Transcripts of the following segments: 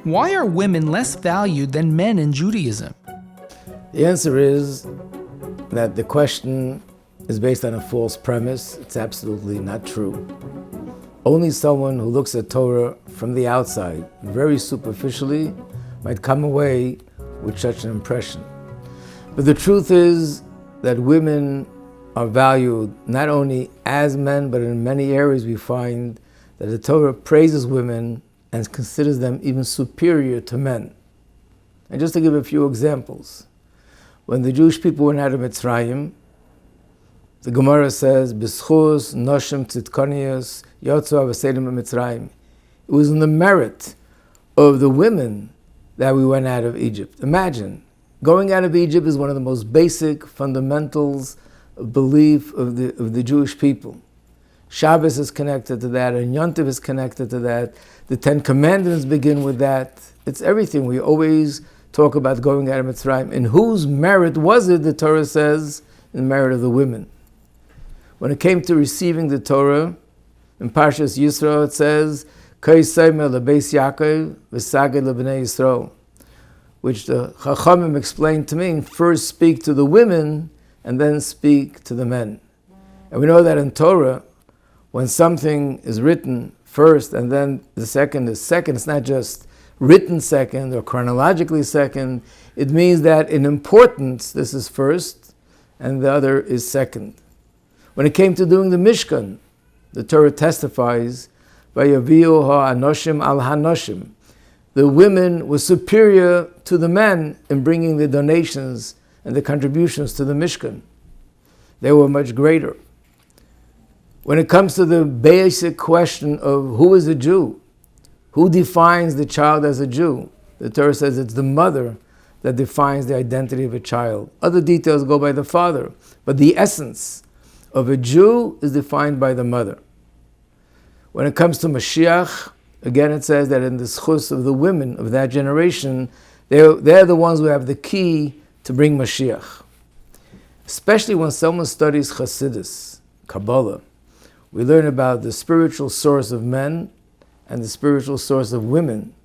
Why are women less valued than men in Judaism? The answer is that the question is based on a false premise. It's absolutely not true. Only someone who looks at Torah from the outside, very superficially, might come away with such an impression. But the truth is that women are valued not only as men, but in many areas we find that the Torah praises women and considers them even superior to men. And just to give a few examples, when the Jewish people went out of Mitzrayim, the Gemara says, "B'schus noshim tzidkonius yotzu avasedim Mitzrayim." It was in the merit of the women that we went out of Egypt. Imagine, going out of Egypt is one of the most basic fundamentals of belief of the Jewish people. Shabbos is connected to that, and Yom Tov is connected to that. The Ten Commandments begin with that. It's everything. We always talk about going out of Mitzrayim. In whose merit was it, the Torah says, in the merit of the women. When it came to receiving the Torah, in Parshas Yisro it says, K'yisaymer lebeis Yaakov v'saged lebnei Yisro, which the Chachamim explained to me, first speak to the women and then speak to the men. And we know that in Torah, when something is written first and then the second is second, it's not just written second or chronologically second. It means that in importance, this is first and the other is second. When it came to doing the Mishkan, the Torah testifies, Vayaviu ha'anoshim al hanoshim. The women were superior to the men in bringing the donations and the contributions to the Mishkan. They were much greater. When it comes to the basic question of who is a Jew, who defines the child as a Jew, the Torah says it's the mother that defines the identity of a child. Other details go by the father, but the essence of a Jew is defined by the mother. When it comes to Mashiach, again it says that in the schus of the women of that generation, they're the ones who have the key to bring Mashiach. Especially when someone studies Chassidus, Kabbalah, we learn about the spiritual source of men and the spiritual source of women.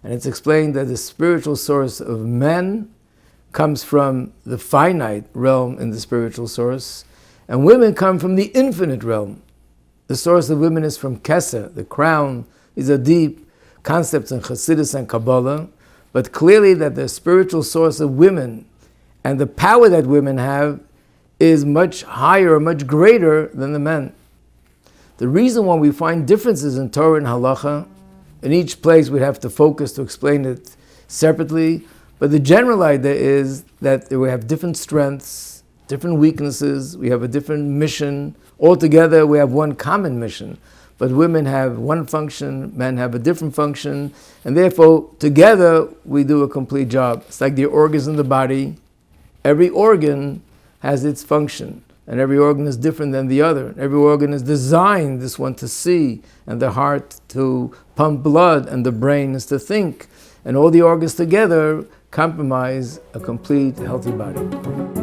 And it's explained that the spiritual source of men comes from the finite realm in the spiritual source, and women come from the infinite realm. The source of women is from Keser, the crown. These are deep concepts in Chassidus and Kabbalah, but clearly that the spiritual source of women and the power that women have is much higher, much greater than the men. The reason why we find differences in Torah and Halacha, in each place we'd have to focus to explain it separately, but the general idea is that we have different strengths, different weaknesses, we have a different mission. Altogether we have one common mission, but women have one function, men have a different function, and therefore together we do a complete job. It's like the organs in the body. Every organ has its function. And every organ is different than the other. Every organ is designed, this one to see, and the heart to pump blood, and the brain is to think. And all the organs together comprise a complete, healthy body.